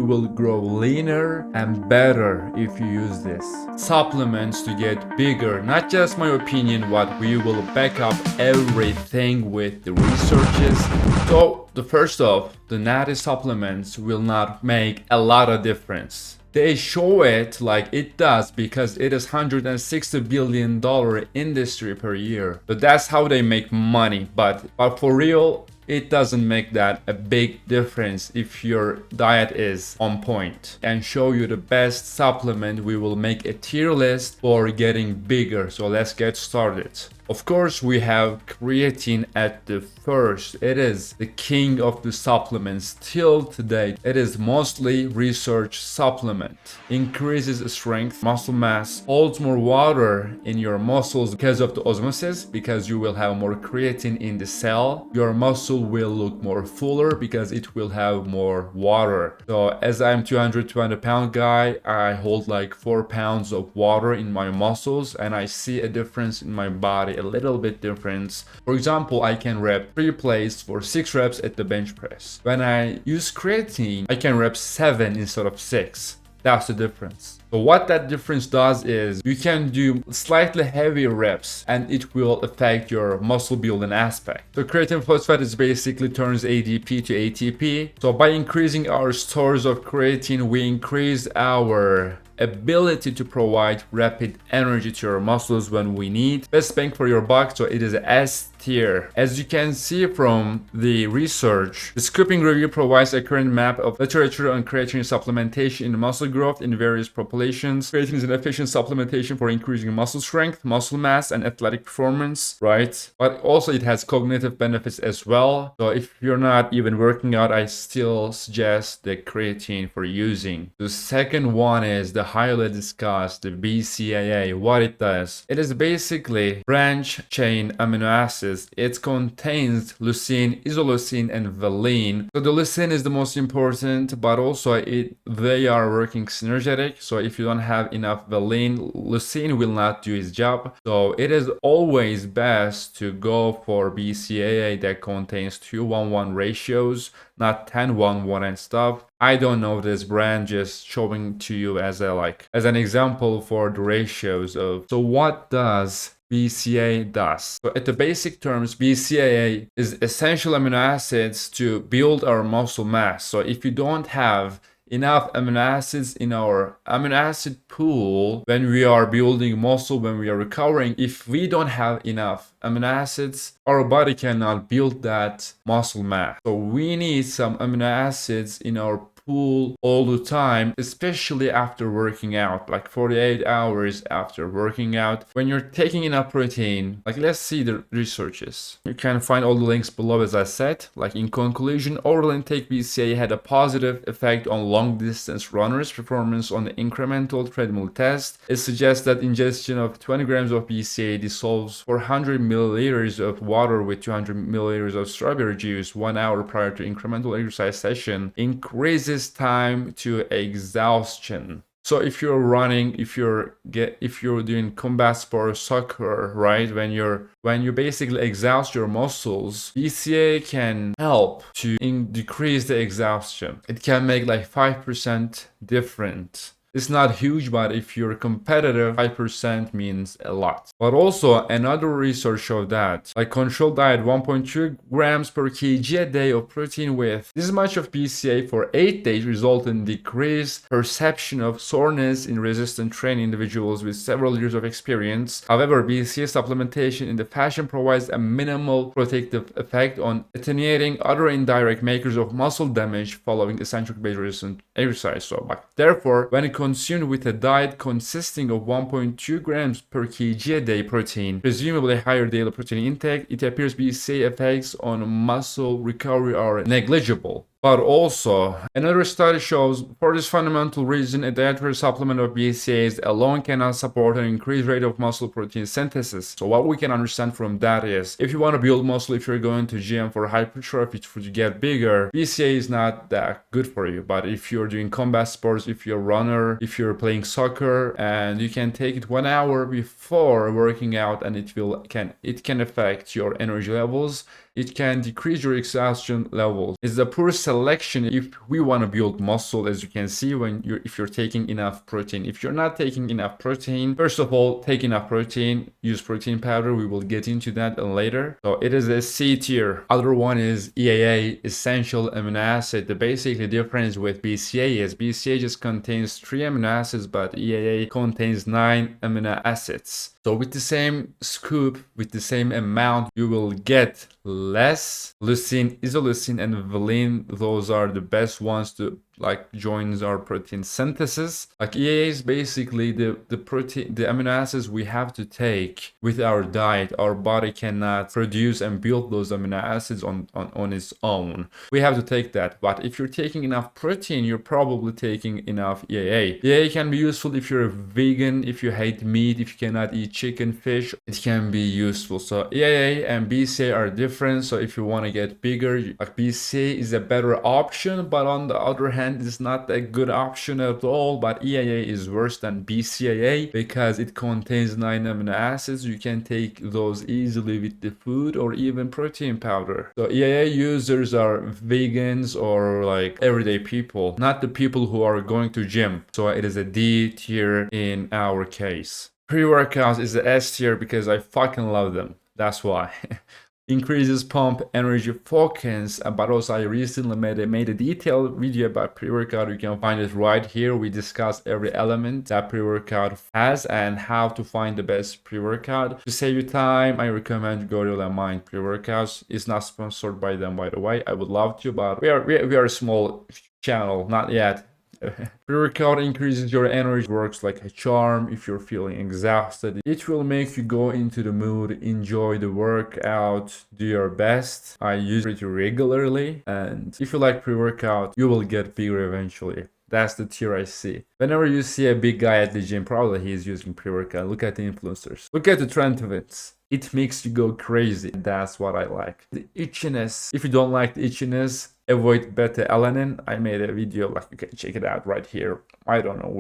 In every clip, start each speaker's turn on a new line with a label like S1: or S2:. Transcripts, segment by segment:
S1: you will grow leaner and better if you use this. Supplements to get bigger, not just my opinion, but we will back up everything with the researches. So the first off, the natty supplements will not make a lot of difference. They show it like it does because it is $160 billion industry per year. So that's how they make money. But for real, it doesn't make that a big difference if your diet is on point. And show you the best supplement. We will make a tier list for getting bigger. So let's get started. Of course, we have creatine at the first. It is the king of the supplements till today. It is mostly research supplement. Increases strength, muscle mass, holds more water in your muscles because of the osmosis, because you will have more creatine in the cell. Your muscle will look more fuller because it will have more water. So as I'm 220 pound guy, I hold like 4 pounds of water in my muscles and I see a difference in my body. A little bit difference. For example, I can rep 3 plates for 6 reps at the bench press. When I use creatine, I can rep 7 instead of 6. That's the difference. So what that difference does is you can do slightly heavier reps and it will affect your muscle building aspect. So creatine phosphate is basically turns ADP to ATP. So by increasing our stores of creatine, we increase our ability to provide rapid energy to your muscles when we need. Best bang for your buck, so it is S tier. As you can see from the research, the Scooping Review provides a current map of literature on creatine supplementation in muscle growth in various populations. Creatine is an efficient supplementation for increasing muscle strength, muscle mass, and athletic performance, right? But also it has cognitive benefits as well. So if you're not even working out, I still suggest the creatine for using. The second one is the highly discussed, the BCAA. What it does, it is basically branch chain amino acids. It contains leucine, isoleucine, and valine. So the leucine is the most important, but also they are working synergetic. So if you don't have enough valine, leucine will not do its job. So it is always best to go for BCAA that contains 2:1:1 ratios, not 10:1:1 and stuff. I don't know this brand, just showing to you as an example for the ratios of. So what does BCAA does? So at the basic terms, BCAA is essential amino acids to build our muscle mass. So if you don't have enough amino acids in our amino acid pool when we are building muscle, when we are recovering, if we don't have enough amino acids, our body cannot build that muscle mass. So we need some amino acids in our pool all the time, especially after working out, like 48 hours after working out. When you're taking enough protein, like let's see the researches. You can find all the links below as I said. Like in conclusion, oral intake BCAA had a positive effect on long distance runners' performance on the incremental treadmill test. It suggests that ingestion of 20 grams of BCAA dissolves 400 milliliters of water with 200 milliliters of strawberry juice 1 hour prior to incremental exercise session, increases time to exhaustion. So if you're running, if you're doing combat sport, soccer, right? When you basically exhaust your muscles, BCAA can help to decrease the exhaustion. It can make like 5% difference. It's not huge, but if you're competitive, 5% means a lot. But also another research showed that like controlled diet, 1.2 grams per kg a day of protein with this much of BCAA for 8 days result in decreased perception of soreness in resistant training individuals with several years of experience. However, BCAA supplementation in the fashion provides a minimal protective effect on attenuating other indirect makers of muscle damage following eccentric-based resistant exercise. So, therefore, when it consumed with a diet consisting of 1.2 grams per kg a day protein, presumably higher daily protein intake, it appears BCAA effects on muscle recovery are negligible. But also, another study shows for this fundamental reason, a dietary supplement of BCAAs alone cannot support an increased rate of muscle protein synthesis. So what we can understand from that is, if you want to build muscle, if you're going to gym for hypertrophy to get bigger, BCAA is not that good for you. But if you're doing combat sports, if you're a runner, if you're playing soccer, and you can take it 1 hour before working out, and it can affect your energy levels, It can decrease your exhaustion levels. It's a poor selection if we want to build muscle, as you can see if you're taking enough protein. If you're not taking enough protein, first of all, take enough protein, use protein powder. We will get into that later. So it is a C tier. Other one is EAA, essential amino acid. The basic difference with BCAA is BCAA just contains 3 amino acids, but EAA contains 9 amino acids. So with the same scoop, with the same amount, you will get less leucine, isoleucine, and valine. Those are the best ones to joins our protein synthesis. EAA is basically the protein, the amino acids we have to take with our diet. Our body cannot produce and build those amino acids on its own. We have to take that. But if you're taking enough protein, you're probably taking enough EAA. EAA can be useful if you're a vegan, if you hate meat, if you cannot eat chicken, fish. It can be useful. So EAA and BCAA are different. So if you want to get bigger, BCAA is a better option, but on the other hand, it's not a good option at all. But EAA is worse than BCAA because it contains 9 amino acids. You can take those easily with the food or even protein powder. So EAA users are vegans or everyday people, not the people who are going to gym. So it is a D tier in our case. Pre-workouts is the S tier because I fucking love them. That's why. Increases pump energy focus, but also I recently made a detailed video about pre-workout. You can find it right here. We discuss every element that pre-workout has and how to find the best pre-workout. To save you time, I recommend Gorilla Mind pre-workouts. It's not sponsored by them, by the way. I would love to, but we are a small channel, not yet. Pre-workout increases your energy, works like a charm. If you're feeling exhausted, it will make you go into the mood, enjoy the workout, do your best. I use it regularly, and if you like pre-workout, you will get bigger eventually. That's the tier I see. Whenever you see a big guy at the gym, probably he's using pre-workout. Look at the influencers. Look at the trend of it. It makes you go crazy. That's what I like. The itchiness. If you don't like the itchiness, avoid beta-alanine. I made a video, you can check it out right here. I don't know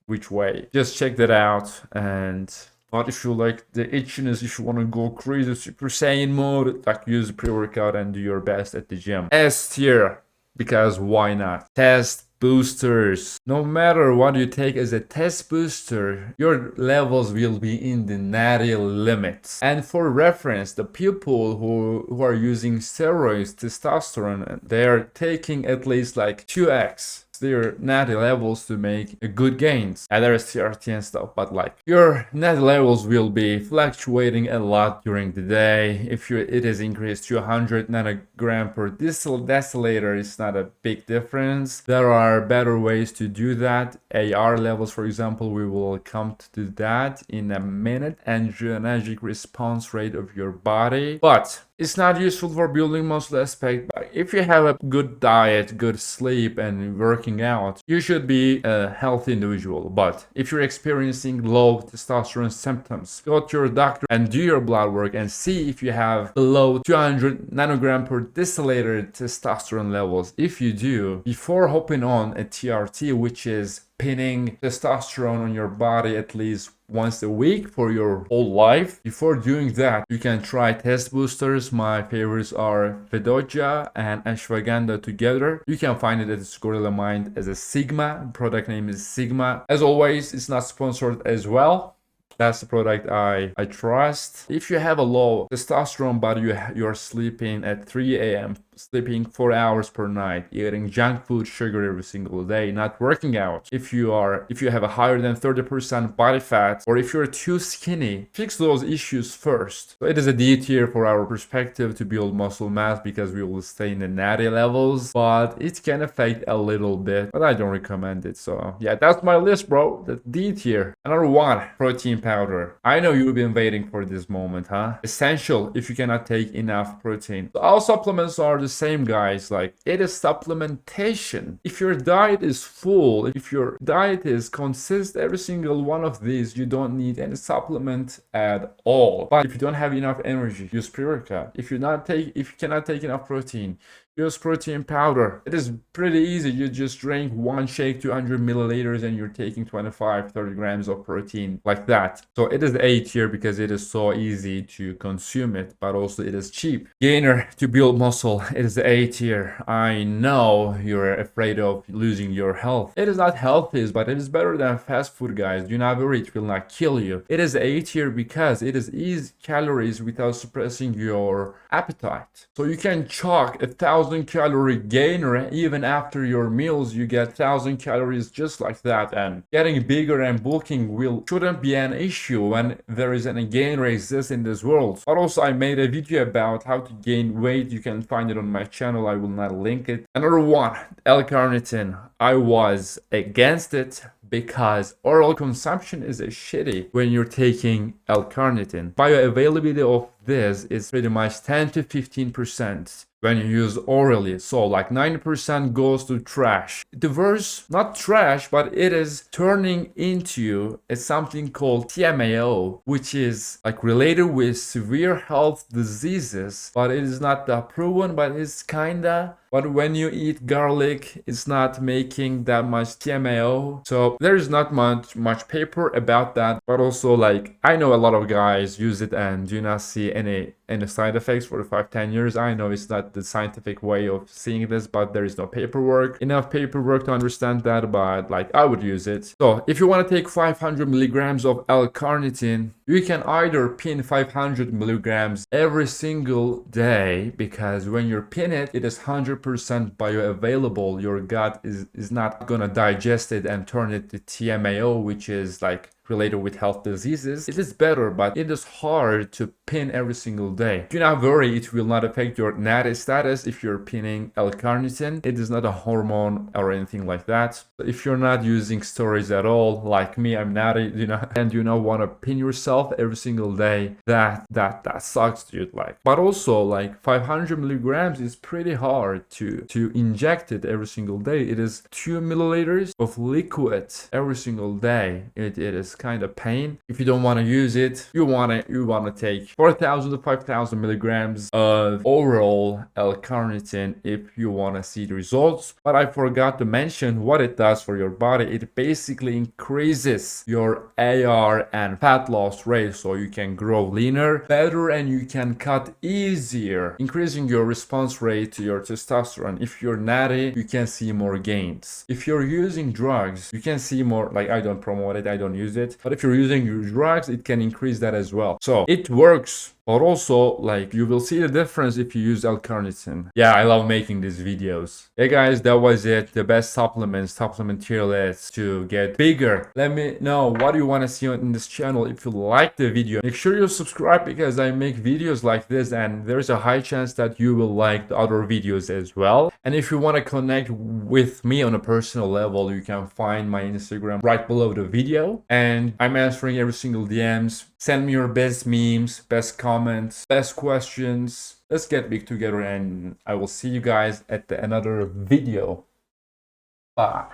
S1: which way. Just check that out. But if you like the itchiness, if you want to go crazy, Super Saiyan mode, use pre-workout and do your best at the gym. S tier, because why not? Test boosters. No matter what you take as a test booster, your levels will be in the natty limits. And for reference, the people who are using steroids, testosterone, they're taking at least 2x their natty levels to make good gains. And there is TRT and stuff, but your natty levels will be fluctuating a lot during the day. If it is increased to 100 nanogram per deciliter, it's not a big difference. There are better ways to do that. AR levels, for example, we will come to that in a minute. Androgenic response rate of your body. But it's not useful for building muscle aspect. But if you have a good diet, good sleep, and working out, you should be a healthy individual. But if you're experiencing low testosterone symptoms, go to your doctor and do your blood work and see if you have below 200 nanogram per deciliter testosterone levels. If you do, before hopping on a TRT, which is pinning testosterone on your body at least once a week for your whole life. Before doing that, you can try test boosters. My favorites are Fedoja and Ashwagandha together. You can find it at Gorilla Mind as a Sigma. Product name is Sigma. As always, it's not sponsored as well. That's the product I trust. If you have a low testosterone but you're sleeping at 3 a.m., sleeping 4 hours per night, eating junk food, sugar every single day, not working out, if you have a higher than 30% body fat, or if you're too skinny, fix those issues first. So it is a D tier for our perspective to build muscle mass because we will stay in the natty levels, but it can affect a little bit, but I don't recommend it. So yeah, that's my list, bro. The D tier. Another one, protein powder. I know you've been waiting for this moment, huh? Essential if you cannot take enough protein. So all supplements are the same, guys. It is supplementation. If your diet is full, if your diet is consists every single one of these, you don't need any supplement at all. But if you don't have enough energy, use pre-workout. If you cannot take enough protein, use protein powder. It is pretty easy. You just drink one shake, 200 milliliters, and you're taking 25-30 grams of protein like that. So it is A tier because it is so easy to consume it, but also it is cheap. Gainer to build muscle, it is A tier. I know you're afraid of losing your health. It is not healthy, but it is better than fast food, guys. Do not worry, it will not kill you. It is A tier because it is easy calories without suppressing your appetite. So you can chalk 1,000-calorie gainer even after your meals. You get 1,000 calories just like that, and getting bigger and bulking shouldn't be an issue when there is a gainer exists in this world. But also I made a video about how to gain weight. You can find it on my channel. I will not link it. Another one, L-carnitine. I was against it because oral consumption is shitty when you're taking L-carnitine. Bioavailability of this is pretty much 10 to 15% when you use orally. So like 90% goes to trash. The worst, not trash, but it is turning into something called TMAO, which is like related with severe health diseases, but it is not that proven, but it's kinda. But when you eat garlic, it's not making that much TMAO. So there is not much paper about that. But also, like, I know a lot of guys use it and do not see any side effects for the 5-10 years. I know it's not the scientific way of seeing this, but there is no enough paperwork to understand that. But like, I would use it. So if you want to take 500 milligrams of L-carnitine, you can either pin 500 milligrams every single day, because when you pin it, it is 100% bioavailable. Your gut is not gonna digest it and turn it to TMAO, which is like related with health diseases. It is better, but it is hard to pin every single day. Do not worry, it will not affect your natty status if you're pinning L-carnitine. It is not a hormone or anything like that. But if you're not using steroids at all, like me, I'm natty, and you want to pin yourself every single day, that sucks, dude. Like, but also like 500 milligrams is pretty hard to inject it every single day. It is 2 milliliters of liquid every single day. It is kind of pain. If you don't want to use it, you want to take 4,000 to 5,000 milligrams of oral L-carnitine if you want to see the results. But I forgot to mention what it does for your body. It basically increases your AR and fat loss rate, so you can grow leaner, better, and you can cut easier, increasing your response rate to your testosterone. If you're natty, you can see more gains. If you're using drugs, you can see more. Like, I don't promote it, I don't use it, but if you're using your drugs, it can increase that as well. So it works. But also, like, you will see the difference if you use L-carnitine. Yeah, I love making these videos. Hey guys, that was it. The best supplement tier list to get bigger. Let me know what you want to see on this channel. If you like the video, make sure you subscribe, because I make videos like this and there's a high chance that you will like the other videos as well. And if you want to connect with me on a personal level, you can find my Instagram right below the video. And I'm answering every single DMs. Send me your best memes, best comments, best questions. Let's get big together, and I will see you guys at another video. Bye.